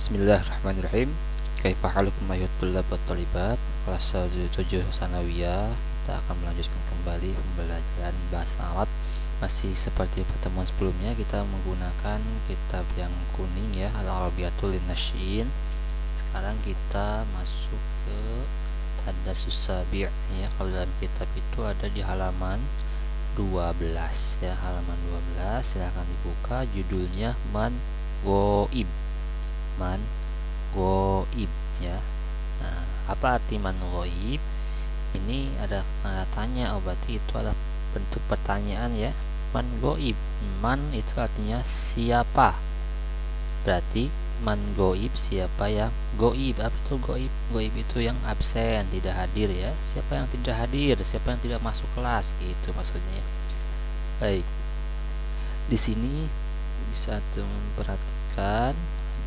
Bismillahirrahmanirrahim. Kaifa halukum ayyuhat thullab wat thalibat. Kelas 7 sanawiyah. Kita akan melanjutkan kembali pembelajaran bahasa Arab. Masih seperti pertemuan sebelumnya, kita menggunakan kitab yang kuning ya, Al-Arabiyatul Linnasyin. Sekarang kita masuk ke Ad-Darsus Sabi' ya. Kalau dalam kitab itu ada di halaman 12 ya, halaman 12. Silahkan dibuka, judulnya Man Goib. Man goib ya. Nah, apa arti man goib? Ini ada tanda tanya, berarti itu adalah bentuk pertanyaan ya. Man goib, man itu artinya siapa, berarti man goib siapa yang goib. Apa itu goib? Goib itu yang absen, tidak hadir ya. Siapa yang tidak hadir, siapa yang tidak masuk kelas, gitu maksudnya. Baik, di sini bisa memperhatikan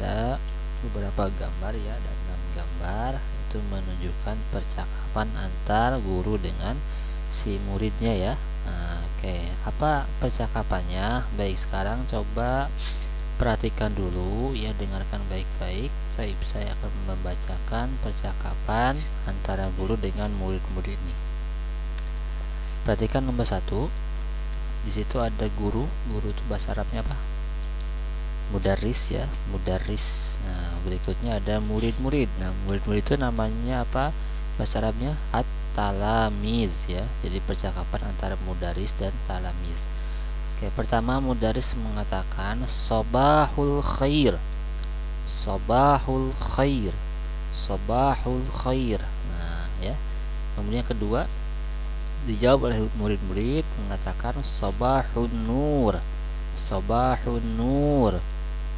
ada beberapa gambar ya, ada 6 gambar. Itu menunjukkan percakapan antar guru dengan si muridnya ya. Nah, oke, apa percakapannya? Baik, sekarang coba perhatikan dulu ya, dengarkan baik-baik. Saya akan membacakan percakapan antara guru dengan murid-murid ini. Perhatikan nomor 1. Di situ ada guru itu bahasa Arabnya apa? Mudaris ya, mudaris. Nah, berikutnya ada murid-murid. Nah, murid-murid itu namanya apa bahasa Arabnya? At-talamiz ya. Jadi percakapan antara mudaris dan talamiz. Oke, pertama mudaris mengatakan sobahul khair. Sobahul khair. Sobahul khair. Nah, ya. Kemudian kedua dijawab oleh murid-murid mengatakan sobahun nur. Sobahun nur.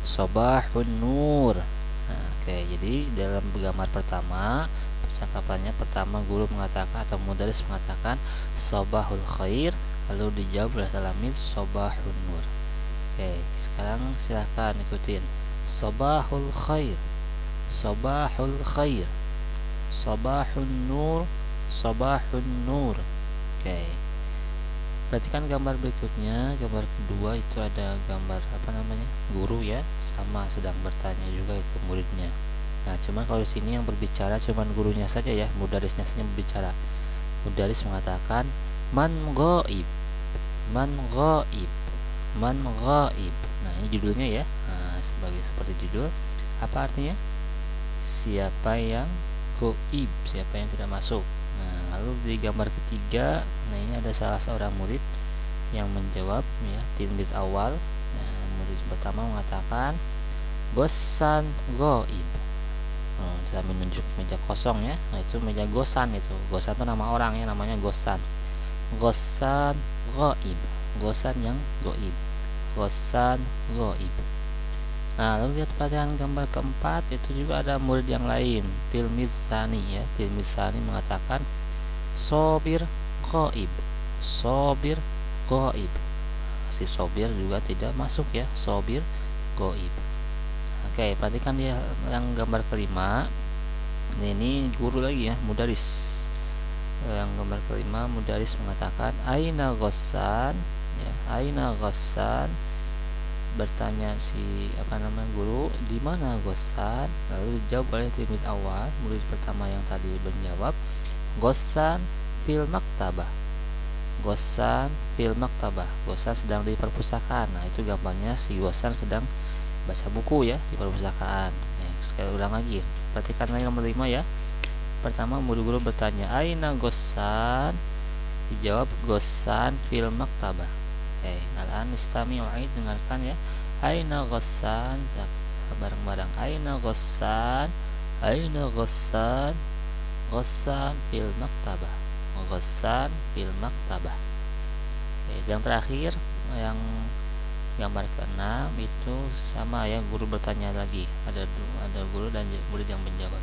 Sobahun nur. Nah, oke, jadi dalam gambar pertama percakapannya, pertama guru mengatakan atau mudaris mengatakan sobahul khair, lalu dijawab oleh talamiz sobahun nur. Oke, sekarang silahkan ikutin. Sobahul khair. Sobahul khair. Sobahun nur. Sobahun nur. Oke, perhatikan gambar berikutnya. Gambar kedua itu ada gambar apa namanya, guru ya, sama sedang bertanya juga ke muridnya. Nah, cuman kalau di sini yang berbicara cuman gurunya saja ya, mudarisnya saja berbicara. Mudaris mengatakan man ghaib, man ghaib, man ghaib. Nah, ini judulnya ya. Nah, seperti judul, apa artinya? Siapa yang ghaib, siapa yang tidak masuk. Nah, lalu di gambar ketiga, nah ini ada salah seorang murid yang menjawab ya, tilmiz awal. Nah, murid pertama mengatakan gosan goib. Saya menunjuk meja kosong ya. Nah, itu meja gosan itu. Gosan itu nama orang ya, namanya gosan. Gosan goib. Gosan yang goib. Gosan goib. Nah, lalu lihat perhatian gambar keempat, itu juga ada murid yang lain, tilmiz sani ya. Tilmiz sani mengatakan sobir goib. Sobir goib. Si sobir juga tidak masuk ya, sobir goib. Oke, perhatikan dia yang gambar kelima. Ini guru lagi ya, mudaris. Yang gambar kelima, mudaris mengatakan aina ghassan ya, aina ghassan. Bertanya si guru, di mana Ghassan? Lalu dijawab oleh tilmiz awal, murid pertama yang tadi menjawab Ghassan fil maktabah. Ghassan fil maktabah. Ghassan sedang di perpustakaan. Nah, itu gambarnya si Ghassan sedang baca buku ya di perpustakaan. Sekali ulang lagi, perhatikan lagi nomor 5 ya. Pertama guru bertanya aina Ghassan, dijawab Ghassan fil maktabah. Al-an istami'u, dengarkan ya. Aina Ghassan, bareng-bareng. Aina Ghassan, aina Ghassan. Ghassan fil maktabah. Ghassan fil maktabah. Yang terakhir, yang gambar ke-6 itu sama ya, guru bertanya lagi. Ada guru dan murid yang menjawab.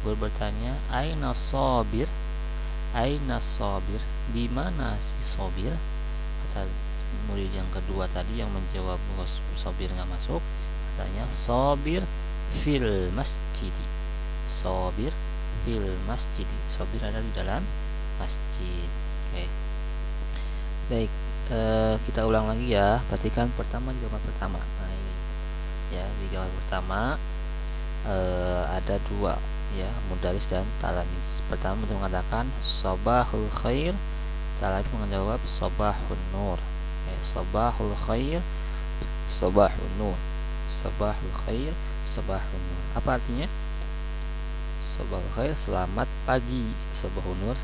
Guru bertanya, aina sabir? Aina sabir? Di mana si sabir? Kata murid yang kedua tadi yang menjawab sobir nggak masuk, katanya sobir fil masjid. Sobir fil masjid. Sobir ada di dalam masjid. Oke. Baik, kita ulang lagi ya. Perhatikan pertama di gambar pertama. Nah, ini ya, di gambar pertama ada dua ya, mudaris dan talamis. Pertama mengatakan sabahul khair, talamis menjawab sabahun nur. Sabahul khair, sabahun nur. Sabahul khair, sabahun nur. Apa artinya? Sabahul khair selamat pagi, sabahun nur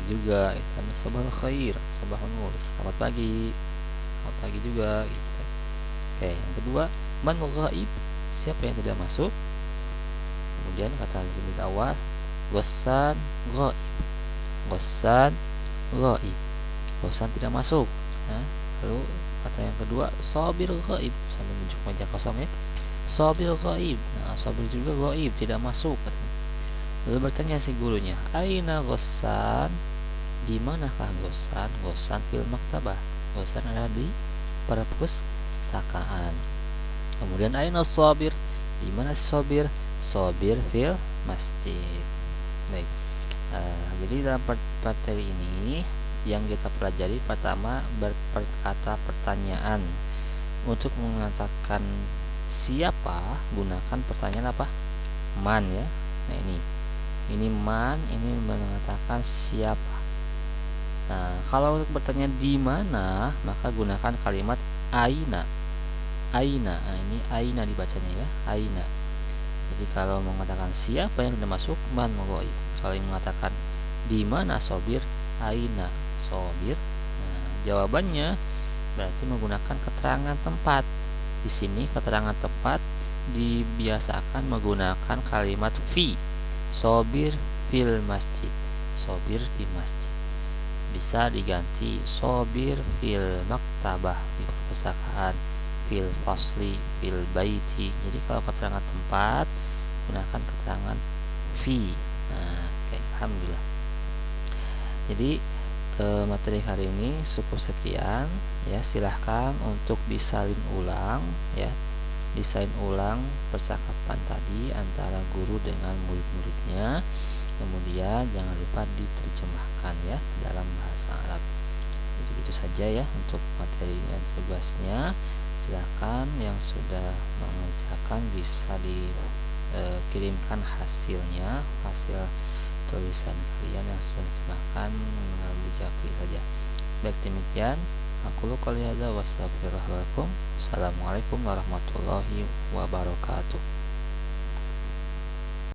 juga kan, sabahul khair, sabahun nur selamat pagi, selamat pagi juga gitu. Oke, yang kedua man ghaib, siapa yang tidak masuk. Kemudian kata lebih awal gosan ghaib, gosan ghaib, gosan tidak masuk ya. Lalu kata yang kedua sabir ghaib, sambil menunjuk meja kosong ya, sabir ghaib. Nah, sabir juga ghaib, tidak masuk katanya. Lalu bertanya si gurunya, aina gosan, di manakah gosan? Gosan fil maktabah, gosan ada di perpustakaan. Kemudian aina sabir, di mana si sabir? Sabir fil masjid. Baik. Jadi dalam materi ini yang kita pelajari pertama berkata pertanyaan. Untuk mengatakan siapa gunakan pertanyaan apa? Man ya. Nah ini man, ini mengatakan siapa. Nah, kalau untuk bertanya di mana, maka gunakan kalimat aina. Aina. Nah, ini aina dibacanya ya, aina. Jadi kalau mengatakan siapa yang tidak masuk, man ghaib. Kalau mengatakan di mana sobir, aina sobir. Nah, jawabannya berarti menggunakan keterangan tempat. Di sini keterangan tempat dibiasakan menggunakan kalimat fi. Sobir fil masjid, sobir di masjid. Bisa diganti sobir fil maktabah, di perpustakaan, fil fasli, fil baiti. Jadi kalau keterangan tempat gunakan keterangan fi. Nah, alhamdulillah. Jadi materi hari ini cukup sekian ya. Silahkan untuk disalin ulang ya, disalin ulang percakapan tadi antara guru dengan murid-muridnya. Kemudian jangan lupa diterjemahkan ya dalam bahasa Arab. Jadi itu saja ya untuk materi dan tugasnya. Silahkan yang sudah mengerjakan bisa dikirimkan hasilnya, hasil tulisan kalian yang sudah diterjemahkan melalui Japri saja. Baik, demikian aku qouli hadza wa astaghfirullahaladzim. Assalamualaikum warahmatullahi wabarakatuh.